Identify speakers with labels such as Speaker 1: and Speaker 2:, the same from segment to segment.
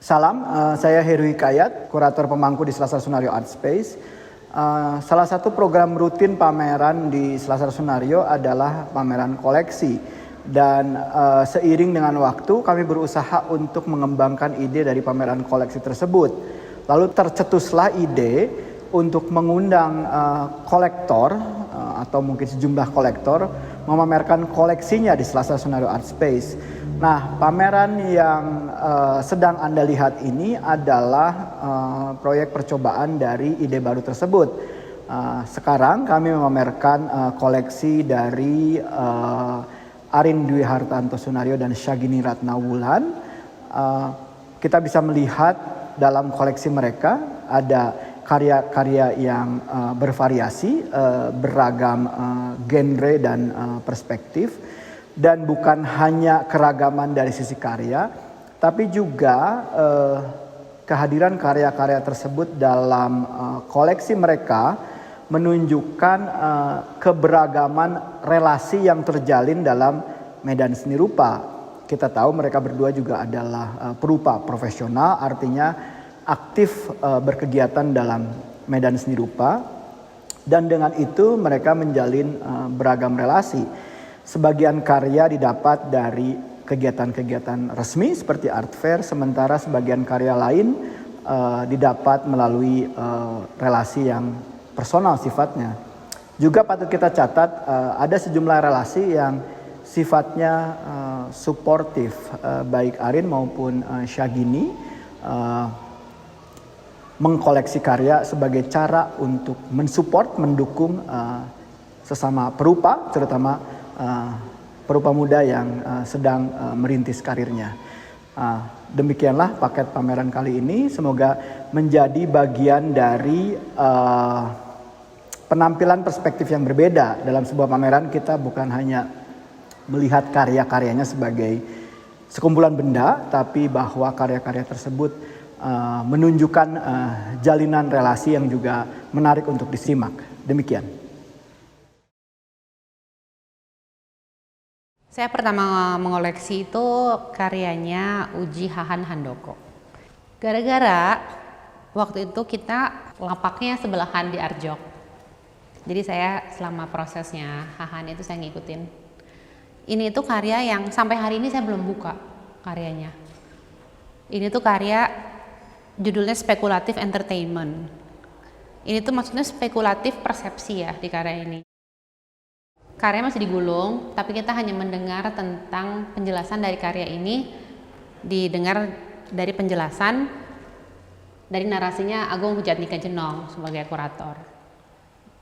Speaker 1: Salam, saya Heru Hikayat, kurator pemangku di Selasar Sunario Art Space. Salah satu program rutin pameran di Selasar Sunario adalah pameran koleksi. Dan seiring dengan waktu kami berusaha untuk mengembangkan ide dari pameran koleksi tersebut. Lalu tercetuslah ide untuk mengundang kolektor atau mungkin sejumlah kolektor memamerkan koleksinya di Selasar Sunario Art Space. Nah, pameran yang sedang Anda lihat ini adalah proyek percobaan dari ide baru tersebut. Sekarang kami memamerkan koleksi dari Arin Dwi Hartanto Sunario dan Syagini Ratnawulan. Kita bisa melihat dalam koleksi mereka ada karya-karya yang bervariasi, beragam genre dan perspektif. Dan bukan hanya keragaman dari sisi karya, tapi juga kehadiran karya-karya tersebut dalam koleksi mereka menunjukkan keberagaman relasi yang terjalin dalam medan seni rupa. Kita tahu mereka berdua juga adalah perupa profesional, artinya aktif berkegiatan dalam medan seni rupa. Dan dengan itu mereka menjalin beragam relasi. Sebagian karya didapat dari kegiatan-kegiatan resmi seperti art fair, sementara sebagian karya lain didapat melalui relasi yang personal sifatnya. Juga patut kita catat ada sejumlah relasi yang sifatnya suportif, baik Arin maupun Syagini mengkoleksi karya sebagai cara untuk mensupport, mendukung sesama perupa, terutama perupa muda yang sedang merintis karirnya. Demikianlah paket pameran kali ini. Semoga menjadi bagian dari penampilan perspektif yang berbeda. Dalam sebuah pameran kita bukan hanya melihat karya-karyanya sebagai sekumpulan benda, tapi bahwa karya-karya tersebut menunjukkan jalinan relasi yang juga menarik untuk disimak. Demikian.
Speaker 2: Saya pertama mengoleksi itu karyanya Uji Hahan Handoko. Gara-gara waktu itu kita lapaknya sebelahan di Arjok. Jadi saya selama prosesnya Hahan itu saya ngikutin. Ini tuh karya yang sampai hari ini saya belum buka karyanya. Ini tuh karya judulnya Spekulatif Entertainment. Ini tuh maksudnya spekulatif persepsi ya di karya ini. Karya masih digulung, tapi kita hanya mendengar tentang penjelasan dari karya ini, didengar dari penjelasan dari narasinya Agung Pujatnika Jenong sebagai kurator.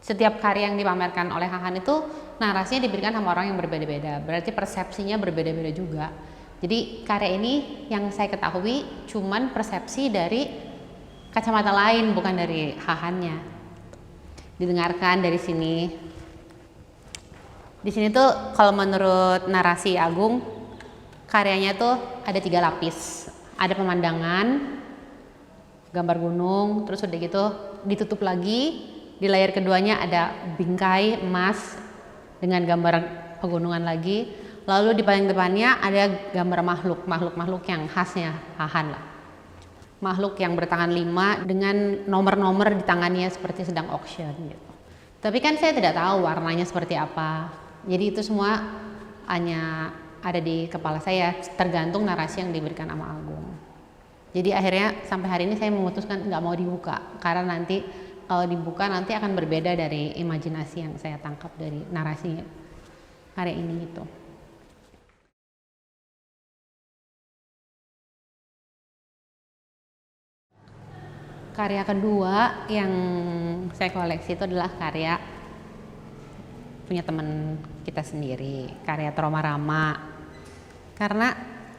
Speaker 2: Setiap karya yang dipamerkan oleh Hahan itu narasinya diberikan sama orang yang berbeda-beda, berarti persepsinya berbeda-beda juga. Jadi karya ini yang saya ketahui cuman persepsi dari kacamata lain, bukan dari Hahannya. Didengarkan dari sini. Di sini tuh kalau menurut narasi Agung, karyanya tuh ada 3 lapis. Ada pemandangan, gambar gunung, terus udah gitu ditutup lagi. Di layar keduanya ada bingkai emas dengan gambar pegunungan lagi. Lalu di paling depannya ada gambar makhluk yang khasnya Hahan lah. Makhluk yang bertangan 5 dengan nomor-nomor di tangannya seperti sedang auction gitu. Tapi kan saya tidak tahu warnanya seperti apa. Jadi itu semua hanya ada di kepala saya, tergantung narasi yang diberikan sama Agung. Jadi akhirnya sampai hari ini saya memutuskan nggak mau dibuka, karena nanti kalau dibuka nanti akan berbeda dari imajinasi yang saya tangkap dari narasi karya ini gitu. Karya kedua yang saya koleksi itu adalah karya punya teman kita sendiri, karya Troma Rama. Karena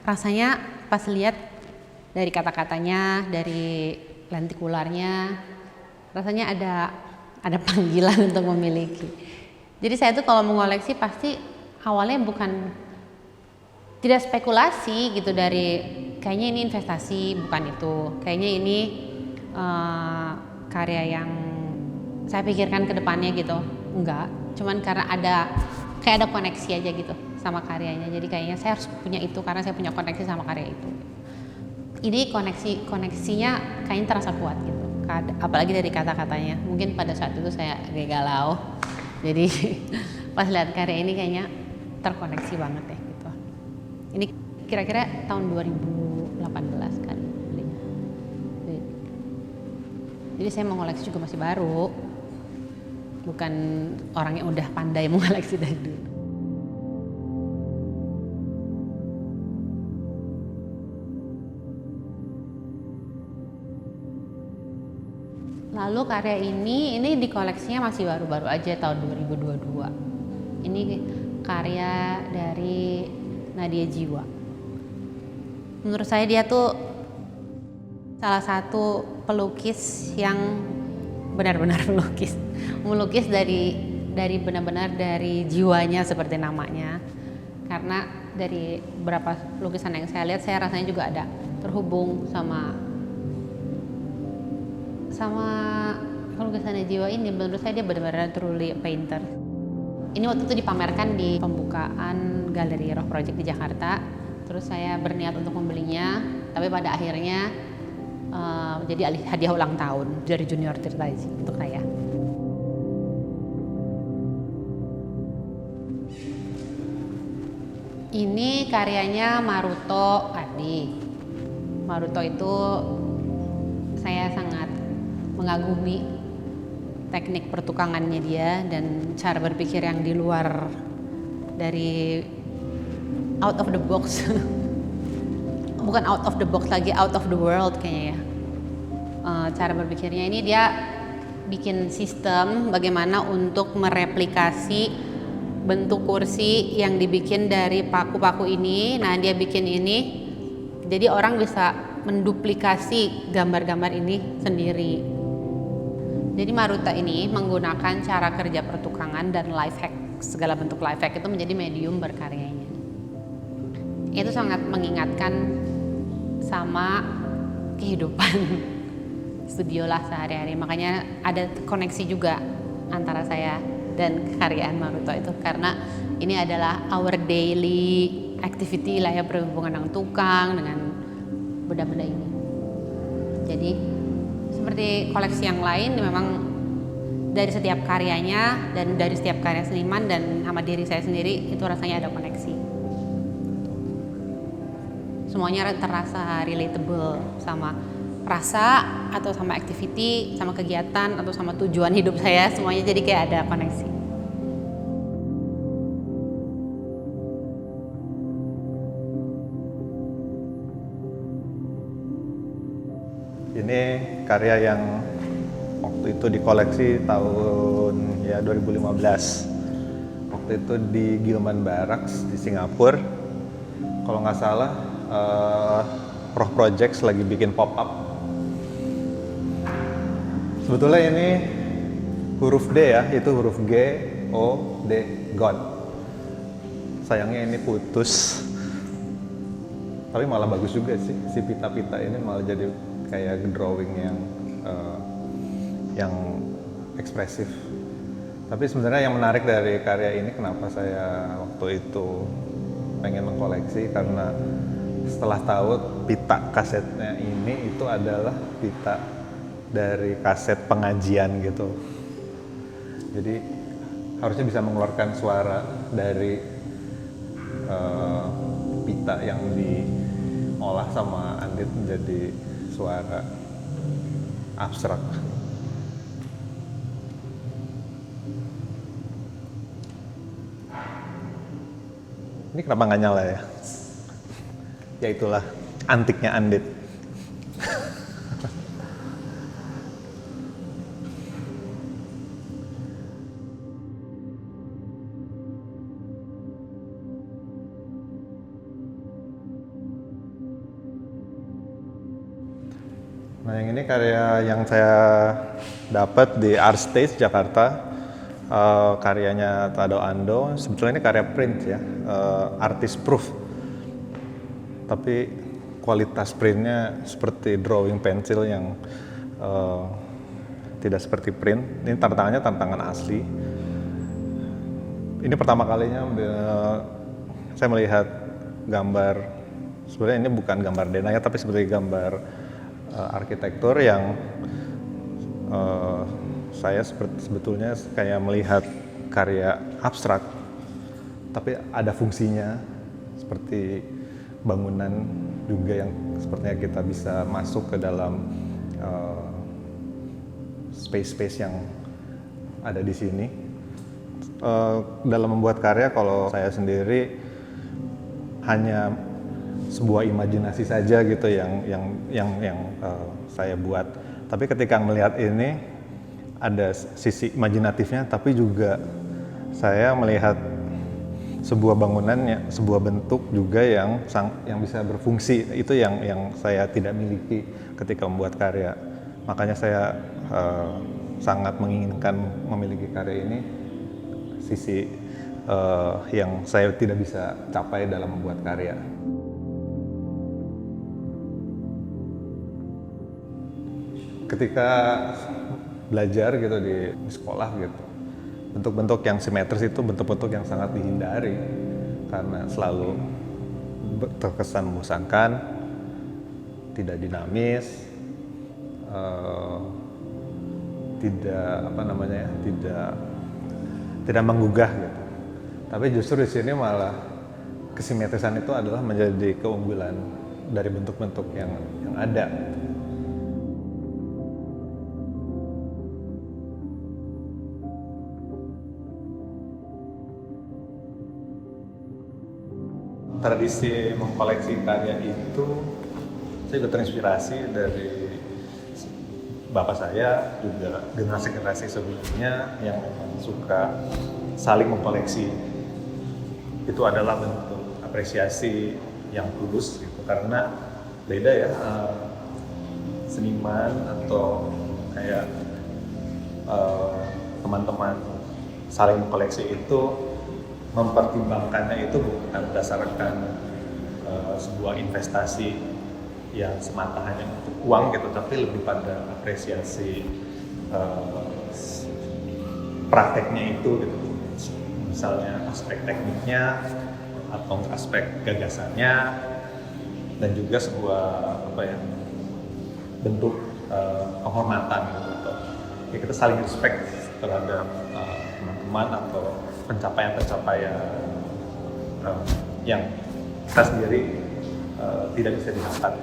Speaker 2: rasanya pas lihat dari kata-katanya, dari lentikularnya, rasanya ada panggilan untuk memiliki. Jadi saya tuh kalau mengoleksi pasti awalnya bukan tidak spekulasi gitu dari kayaknya ini investasi, bukan itu. Kayaknya ini karya yang saya pikirkan ke depannya gitu. Enggak, cuman karena ada koneksi aja gitu sama karyanya. Jadi kayaknya saya harus punya itu karena saya punya koneksi sama karya itu. Ini koneksinya kayaknya terasa kuat gitu. Apalagi dari kata-katanya. Mungkin pada saat itu saya agak galau. Jadi pas lihat karya ini kayaknya terkoneksi banget ya gitu. Ini kira-kira tahun 2018 kan belinya. Jadi saya mau koleksi juga masih baru. Bukan orang yang udah pandai mengoleksi dari dulu. Lalu karya ini di koleksinya masih baru-baru aja tahun 2022. Ini karya dari Nadia Jiwa. Menurut saya dia tuh salah satu pelukis yang benar-benar melukis dari benar-benar dari jiwanya seperti namanya. Karena dari beberapa lukisan yang saya lihat, saya rasanya juga ada terhubung sama lukisannya Jiwa ini. Menurut saya dia benar-benar truly painter. Ini waktu itu dipamerkan di pembukaan Galeri Roh Project di Jakarta. Terus saya berniat untuk membelinya, tapi pada akhirnya jadi hadiah ulang tahun dari Junior Tirtaizi untuk saya. Ini karyanya Maruto Adi. Maruto itu saya sangat mengagumi teknik pertukangannya dia dan cara berpikir yang di luar dari out of the box. Bukan out of the box lagi, out of the world kayaknya ya. Cara berpikirnya ini dia bikin sistem bagaimana untuk mereplikasi bentuk kursi yang dibikin dari paku-paku ini. Nah, dia bikin ini jadi orang bisa menduplikasi gambar-gambar ini sendiri. Jadi Maruto ini menggunakan cara kerja pertukangan dan life hack, segala bentuk life hack itu menjadi medium berkaryanya. Itu sangat mengingatkan sama kehidupan studio lah sehari-hari. Makanya ada koneksi juga antara saya dan karyaan Maruto itu, karena ini adalah our daily activity lah ya, berhubungan dengan tukang, dengan benda-benda ini. Jadi seperti koleksi yang lain, memang dari setiap karyanya dan dari setiap karya seniman dan sama diri saya sendiri itu rasanya ada koneksi. Semuanya terasa relatable sama rasa atau sama activity, sama kegiatan atau sama tujuan hidup saya, semuanya jadi kayak ada koneksi.
Speaker 3: Ini karya yang waktu itu dikoleksi tahun 2015. Waktu itu di Gilman Barracks di Singapura. Kalau nggak salah, Roh Projects lagi bikin pop-up. Sebetulnya ini huruf D ya, itu huruf G, O, D, God. Sayangnya ini putus. Tapi malah bagus juga sih, si pita-pita ini malah jadi kayak drawing yang ekspresif. Tapi sebenarnya yang menarik dari karya ini, kenapa saya waktu itu pengen mengkoleksi, karena setelah tahu pita kasetnya ini itu adalah pita dari kaset pengajian gitu. Jadi harusnya bisa mengeluarkan suara dari pita yang diolah sama Andit menjadi suara abstrak. Ini kenapa nggak nyala ya? Ya itulah antiknya Andit. Nah, yang ini karya yang saya dapat di Art Stage Jakarta, karyanya Tadao Ando. Sebetulnya ini karya print ya, artist proof. Tapi kualitas printnya seperti drawing pensil yang tidak seperti print. Ini tantangannya tantangan asli. Ini pertama kalinya saya melihat gambar sebenarnya ini bukan gambar denah ya, tapi sebagai gambar arsitektur yang saya sebetulnya kayak melihat karya abstrak, tapi ada fungsinya seperti bangunan juga yang sepertinya kita bisa masuk ke dalam space-space yang ada di sini. Dalam membuat karya, kalau saya sendiri hanya sebuah imajinasi saja gitu yang saya buat. Tapi ketika melihat ini ada sisi imajinatifnya, tapi juga saya melihat sebuah bangunannya, sebuah bentuk juga yang bisa berfungsi. Itu yang saya tidak miliki ketika membuat karya. Makanya saya sangat menginginkan memiliki karya ini, sisi yang saya tidak bisa capai dalam membuat karya. Ketika belajar gitu di sekolah gitu, bentuk-bentuk yang simetris itu bentuk-bentuk yang sangat dihindari karena selalu terkesan membosankan, tidak dinamis, tidak menggugah gitu. Tapi justru di sini malah kesimetrisan itu adalah menjadi keunggulan dari bentuk-bentuk yang ada. Tradisi mengkoleksi karya itu saya juga terinspirasi dari bapak saya, juga generasi-generasi sebelumnya yang memang suka saling mengkoleksi. Itu adalah bentuk apresiasi yang tulus gitu, karena beda ya seniman atau kayak teman-teman saling mengkoleksi itu mempertimbangkannya itu bukan berdasarkan sebuah investasi yang semata hanya untuk uang gitu, tapi lebih pada apresiasi prakteknya itu gitu. Misalnya aspek tekniknya atau aspek gagasannya, dan juga sebuah bentuk penghormatan gitu. Ya, kita saling respect terhadap teman-teman atau pencapaian-pencapaian yang kita sendiri tidak bisa didapat.